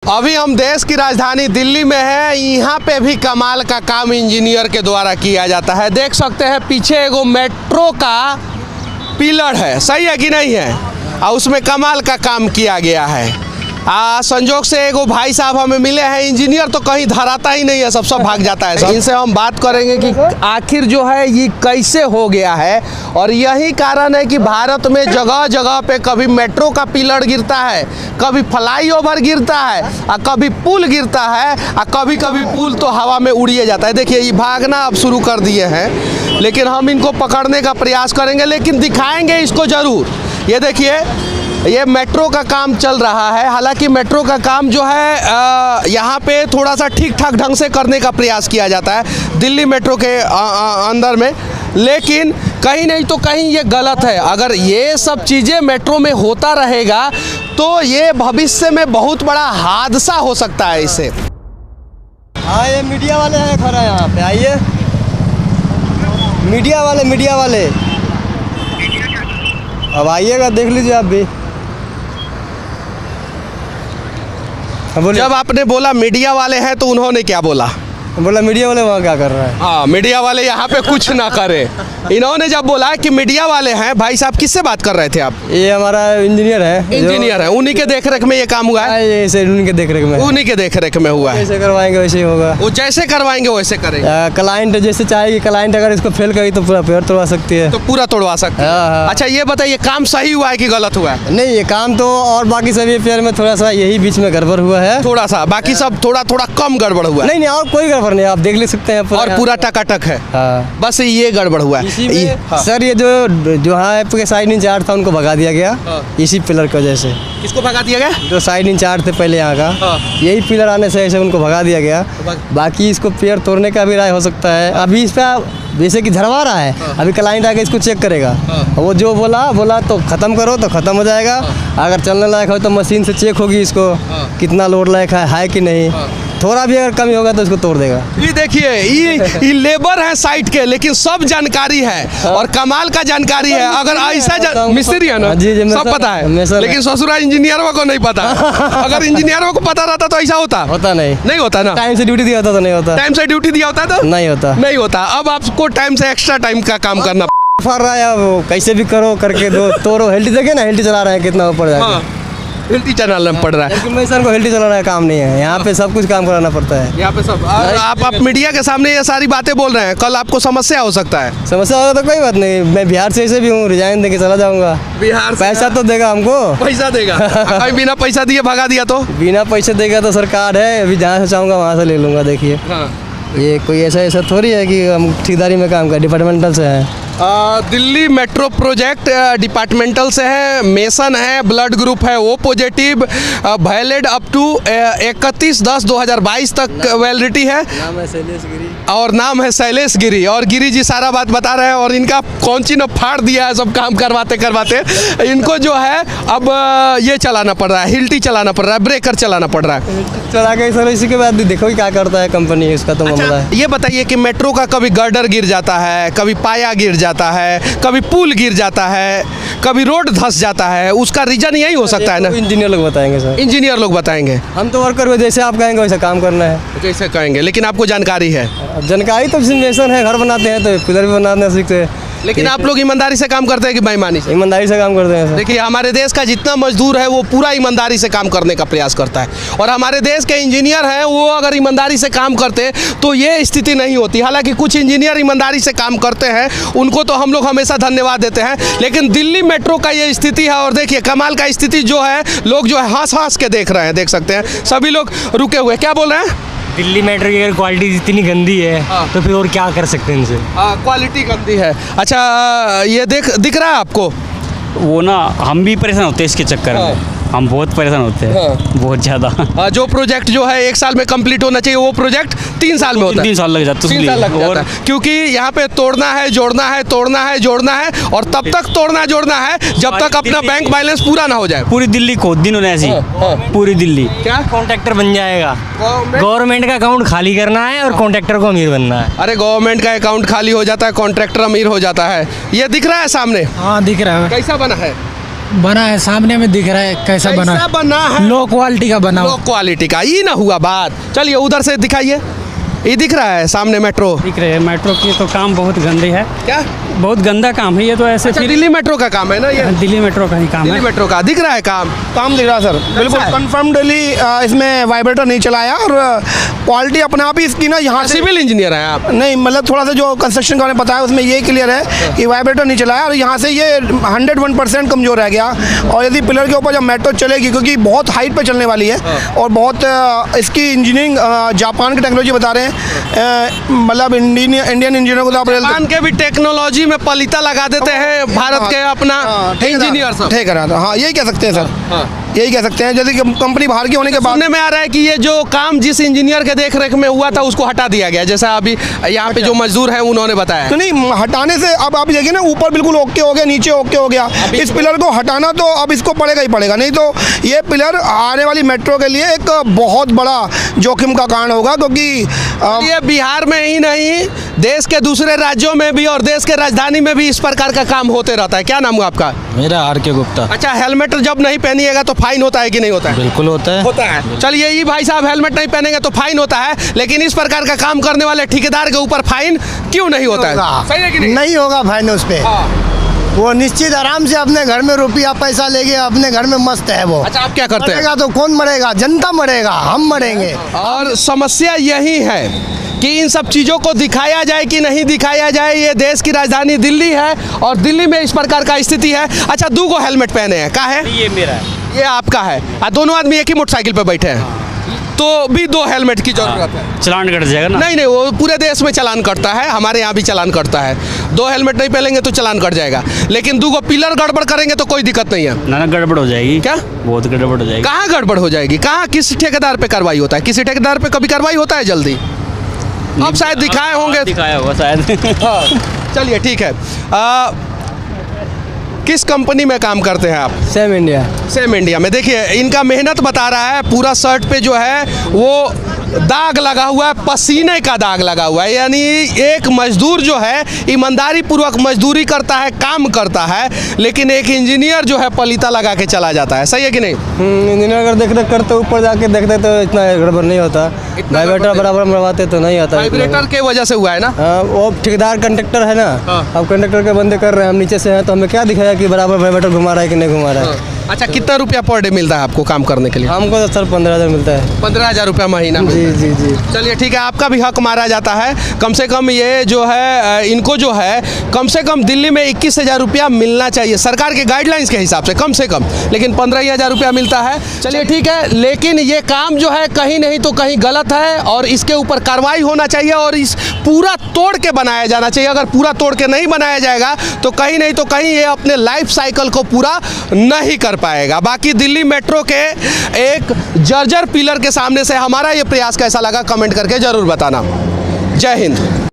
अभी हम देश की राजधानी दिल्ली में है। यहाँ पे भी कमाल का काम इंजीनियर के द्वारा किया जाता है। देख सकते हैं पीछे एगो मेट्रो का पिलर है, सही है कि नहीं है, और उसमें कमाल का काम किया गया है। संजोग से एगो भाई साहब हमें मिले हैं, इंजीनियर तो कहीं धराता ही नहीं है, सब भाग जाता है। इनसे हम बात करेंगे कि आखिर जो है ये कैसे हो गया है, और यही कारण है कि भारत में जगह जगह पे कभी मेट्रो का पिलर गिरता है, कभी फ्लाईओवर गिरता है, और कभी पुल गिरता है, और कभी कभी पुल तो हवा में उड़िए जाता है। देखिए ये भागना अब शुरू कर दिए हैं, लेकिन हम इनको पकड़ने का प्रयास करेंगे, लेकिन दिखाएंगे इसको ज़रूर। ये देखिए ये मेट्रो का काम चल रहा है। हालांकि मेट्रो का काम जो है यहाँ पे थोड़ा सा ठीक ठाक ढंग से करने का प्रयास किया जाता है दिल्ली मेट्रो के अंदर में, लेकिन कहीं नहीं तो कहीं ये गलत है। अगर ये सब चीज़ें मेट्रो में होता रहेगा तो ये भविष्य में बहुत बड़ा हादसा हो सकता है इससे। हाँ ये मीडिया वाले हैं खड़ा यहाँ पे, आइए मीडिया वाले अब आइएगा, देख लीजिए आप भी। जब आपने बोला मीडिया वाले हैं तो उन्होंने क्या बोला? बोला मीडिया वाले वहाँ क्या कर रहे हैं? हाँ, मीडिया वाले यहाँ पे कुछ ना करें। इन्होंने जब बोला कि मीडिया वाले हैं, भाई साहब किससे बात कर रहे थे आप? ये हमारा इंजीनियर है, उन्हीं के देखरेख में ये काम हुआ है। ये उन्हीं के देखरेख में हुआ है। जैसे करवाएंगे वैसे ही होगा, वो जैसे करवाएंगे वैसे करेंगे। क्लाइंट जैसे चाहेगी, क्लाइंट अगर इसको फेल करेगी तो पूरा पेपर तोड़वा सकती है, तो पूरा तोड़वा सकती है। अच्छा ये बताइए काम सही हुआ है कि गलत हुआ है? नहीं ये काम तो, और बाकी सभी पेपर में थोड़ा सा यही बीच में गड़बड़ हुआ है, थोड़ा सा, बाकी सब थोड़ा कम गड़बड़ हुआ है। नहीं और कोई गड़बड़ नहीं, आप देख ले सकते हैं और पूरा टकाटक है। बस ये गड़बड़ हुआ है। सर ये जो आपके साइड इंचार्ज था उनको भगा दिया गया इसी पिलर की वजह से। किसको भगा दिया गया? जो साइड इंचार्ज थे पहले यहाँ का, यही पिलर आने से ऐसे उनको भगा दिया गया। बाकी इसको पेड़ तोड़ने का भी राय हो सकता है। अभी इस पर जैसे कि झड़वा रहा है, अभी क्लाइंट आके इसको चेक करेगा, वो जो बोला तो ख़त्म करो तो ख़त्म हो जाएगा। अगर चलने लायक हो तो मशीन से चेक होगी इसको कितना लोड लायक है कि नहीं, थोड़ा भी अगर कमी होगा तो इसको तोड़ देगा। ये देखिए ये लेबर है साइट के, लेकिन सब जानकारी है और कमाल का जानकारी है। अगर ऐसा मिस्त्री है ना, सब पता है, लेकिन ससुरा इंजीनियरों को नहीं पता। अगर इंजीनियरों को पता रहता तो ऐसा होता नहीं होता ना। टाइम से ड्यूटी दिया होता तो नहीं होता, टाइम से ड्यूटी दिया होता तो नहीं होता। अब आपको टाइम से एक्स्ट्रा टाइम का काम करना पड़ रहा है। वो कैसे भी करो करके दो तोड़ो। हेल्टी देखे ना, हेल्टी चला रहे हैं कितना ऊपर जाके, हेल्टी चलाना पड़ रहा है। मैं सर को हेल्टी चलाना का काम नहीं है, यहाँ पे सब कुछ काम कराना पड़ता है। यहाँ पे सब आप मीडिया के सामने ये सारी बातें बोल रहे हैं, कल आपको समस्या हो सकता है। समस्या होगा तो कोई बात नहीं, मैं बिहार से ऐसे भी हूँ, रिजाइन देके चला जाऊँगा। बिहार पैसा तो देगा हमको, पैसा देगा। कहीं बिना पैसा दिए भगा दिया तो? बिना पैसे देगा तो सरकार है, अभी जहाँ से चाहूँगा वहाँ से ले लूँगा। देखिए ये कोई ऐसा थोड़ी है कि हम ठेकेदारी में काम कर, डिपार्टमेंटल से है। दिल्ली मेट्रो प्रोजेक्ट डिपार्टमेंटल से है, मेसन है, ब्लड ग्रुप है O positive, valid up to 31/10/2022 तक वैलिडिटी है। नाम है शैलेश गिरी, और नाम है शैलेश गिरी, और गिरी जी सारा बात बता रहे हैं। और इनका कौन ची न फाड़ दिया है सब काम करवाते इनको जो है अब ये चलाना पड़ रहा है, हिल्टी चलाना पड़ रहा है, ब्रेकर चलाना पड़ रहा है। चला के सर इसी के बाद देखो क्या करता है कंपनी, इसका तो मामला है। ये बताइए कि मेट्रो का कभी गर्डर गिर जाता है, कभी पाया गिर जाता है, कभी पुल गिर जाता है, कभी रोड धंस जाता है, उसका रीजन यही हो सकता है ना? इंजीनियर लोग बताएंगे सर, इंजीनियर लोग बताएंगे। हम तो वर्कर हुए, जैसे आप कहेंगे वैसा काम करना है, जैसे कहेंगे। लेकिन आपको जानकारी है? जानकारी तो सिमुलेशन है, घर बनाते हैं तो पिलर भी बनाते सीखते हैं। लेकिन आप लोग ईमानदारी से काम करते हैं कि बेईमानी से? ईमानदारी से काम करते हैं सर। देखिए हमारे देश का जितना मजदूर है वो पूरा ईमानदारी से काम करने का प्रयास करता है, और हमारे देश के इंजीनियर हैं वो अगर ईमानदारी से काम करते तो ये स्थिति नहीं होती। हालांकि कुछ इंजीनियर ईमानदारी से काम करते हैं, उनको तो हम लोग हमेशा धन्यवाद देते हैं, लेकिन दिल्ली मेट्रो का ये स्थिति है। और देखिए कमाल का स्थिति जो है, लोग जो है हंस के देख रहे हैं, देख सकते हैं सभी लोग रुके हुए। क्या बोल रहे हैं? दिल्ली मेट्रो की अगर क्वालिटी इतनी गंदी है तो फिर और क्या कर सकते हैं इनसे? क्वालिटी गंदी है। अच्छा ये दिख रहा है आपको? वो ना हम भी परेशान होते हैं इसके चक्कर में, हम बहुत परेशान होते हैं, बहुत ज़्यादा। जो प्रोजेक्ट जो है 1 साल में कंप्लीट होना चाहिए, वो प्रोजेक्ट 3 साल में होता है। 3 साल लग जाता है, 3 साल लग जाता है, क्योंकि यहाँ पे तोड़ना है, जोड़ना है, तोड़ना है, जोड़ना है, और तब तक तोड़ना जोड़ना है जब तक अपना बैंक बैलेंस पूरा ना हो जाए। पूरी दिल्ली खोद दिन होने ऐसी, पूरी दिल्ली क्या कॉन्ट्रैक्टर बन जाएगा। गवर्नमेंट का अकाउंट खाली करना है और कॉन्ट्रैक्टर को अमीर बनना है। अरे गवर्नमेंट का अकाउंट खाली हो जाता है, कॉन्ट्रैक्टर अमीर हो जाता है। ये दिख रहा है सामने? हाँ दिख रहा है। कैसा बना है? बना है, सामने में दिख रहा है कैसा बना कैसा है। बना है? लो क्वालिटी का बना लो हुआ। क्वालिटी का, ये ना हुआ बात। चलिए उधर से दिखाइए, ये दिख रहा है सामने मेट्रो। दिख रहे हैं मेट्रो की तो काम बहुत गंदे है, क्या? बहुत गंदा काम है ये तो। ऐसे अच्छा, फिर दिल्ली मेट्रो का काम है ना ये? दिल्ली मेट्रो का ही काम दिल्ली है। मेट्रो का दिख रहा है काम। काम दिख रहा है सर, बिल्कुल है? कंफर्मडली इसमें वाइब्रेटर नहीं चलाया और क्वालिटी अपने आप ही इसकी ना यहाँ से सिविल इंजीनियर है आप? नहीं, मतलब थोड़ा सा जो कंस्ट्रक्शन का मैंने बताया उसमें ये क्लियर है कि वाइब्रेटर नहीं चलाया और यहाँ से ये 101% कमज़ोर रह गया। और यदि पिलर के ऊपर जब मेट्रो चलेगी, क्योंकि बहुत हाइट पे चलने वाली है और बहुत इसकी इंजीनियरिंग जापान की टेक्नोलॉजी बता रहे हैं, मतलब इंडियन इंजीनियर को तो आप जापान के भी टेक्नोलॉजी में पलीता लगा देते हैं भारत के अपना इंजीनियर सब। ठीक है, हाँ यही कह सकते हैं सर, यही कह सकते हैं। जैसे कि कंपनी बाहर की होने के बाद सुनने में आ रहा है कि ये जो काम जिस इंजीनियर के देख रेख में हुआ था उसको हटा दिया गया, जैसा अभी यहाँ पे जो मजदूर हैं उन्होंने बताया। तो नहीं, हटाने से अब आप देखिए ना, ऊपर बिल्कुल ओके हो गया, नीचे ओके हो गया। इस पिलर को हटाना तो अब इसको पड़ेगा ही पड़ेगा, नहीं तो ये पिलर आने वाली मेट्रो के लिए एक बहुत बड़ा जोखिम का कारण होगा। क्योंकि ये बिहार में ही नहीं, देश के दूसरे राज्यों में भी और देश के राजधानी में भी इस प्रकार का काम होते रहता है। क्या नाम हुआ आपका? मेरा R.K. गुप्ता। अच्छा, हेलमेट जब नहीं पहनिएगा तो फाइन होता है कि नहीं होता है? बिल्कुल होता है। होता है। चलिए, ये भाई साहब हेलमेट नहीं पहनेंगे तो फाइन होता है, लेकिन इस प्रकार का काम करने वाले ठेकेदार के ऊपर फाइन क्यों नहीं होता है? सही है कि नहीं? नहीं होगा फाइन उस पे। वो निश्चित आराम से अपने घर में रुपया पैसा लेके अपने घर में मस्त है वो। अच्छा, आप क्या करते हैं? मरेगा तो कौन मरेगा? जनता मरेगा, हम मरेंगे। और समस्या यही है कि इन सब चीज़ों को दिखाया जाए कि नहीं दिखाया जाए। ये देश की राजधानी दिल्ली है और दिल्ली में इस प्रकार का स्थिति है। अच्छा, 2 हेलमेट पहने हैं, का है? ये मेरा है। ये आपका है। दोनों आदमी एक ही मोटरसाइकिल पे बैठे हैं, तो भी 2 हेलमेट की जरूरत है। चलान कट जाएगा ना? नहीं, वो पूरे देश में चालान कटता है, हमारे यहाँ भी चालान कटता है। 2 हेलमेट नहीं पहनेंगे तो चालान कट जाएगा, लेकिन 2 पिलर गड़बड़ करेंगे तो कोई दिक्कत नहीं है। ना गड़बड़ हो जाएगी। क्या? बहुत गड़बड़ हो जाएगी। कहाँ गड़बड़ हो जाएगी? कहाँ किस ठेकेदार पे कार्रवाई होता है? किसी ठेकेदार पे कभी कार्रवाई होता है जल्दी? अब शायद दिखाए होंगे। दिखाया होगा शायद। हाँ, चलिए ठीक है। किस कंपनी में काम करते हैं आप? Same India. सेम इंडिया में। देखिए, इनका मेहनत बता रहा है, पूरा शर्ट पे जो है वो दाग लगा हुआ है, पसीने का दाग लगा हुआ है। यानी एक मजदूर जो है ईमानदारी पूर्वक मजदूरी करता है, काम करता है, लेकिन एक इंजीनियर जो है पलीता लगा के चला जाता है। सही है कि नहीं? इंजीनियर अगर देख रेख करते ऊपर जाके देखते तो इतना गड़बड़ नहीं होता। वाइब्रेटर बराबर मरवाते तो नहीं आता। वाइब्रेटर के वजह से हुआ है ना? हाँ, वो ठेकेदार कंडक्टर है ना। हाँ। अब कंडक्टर के बंदे कर रहे हैं, हम नीचे से हैं तो हमें क्या दिखाया कि बराबर वाइब्रेटर घुमा रहा है कि नहीं घुमा रहा है। अच्छा, कितना रुपया पर डे मिलता है आपको काम करने के लिए? हमको तो सर 15,000 मिलता है। 15,000 रुपया महीना में? जी जी जी। चलिए ठीक है, आपका भी हक मारा जाता है। कम से कम ये जो है इनको जो है कम से कम दिल्ली में 21,000 रुपया मिलना चाहिए सरकार के गाइडलाइंस के हिसाब से, कम से कम। लेकिन 15,000 रुपया मिलता है। चलिए ठीक है, लेकिन ये काम जो है कहीं नहीं तो कहीं गलत है और इसके ऊपर कार्रवाई होना चाहिए और इस पूरा तोड़ के बनाया जाना चाहिए। अगर पूरा तोड़ के नहीं बनाया जाएगा तो नहीं तो कहीं ये अपने लाइफ साइकिल को पूरा नहीं कर पाएगा। बाकी दिल्ली मेट्रो के एक जर्जर पिलर के सामने से हमारा ये प्रयास कैसा लगा कमेंट करके जरूर बताना। जय हिंद।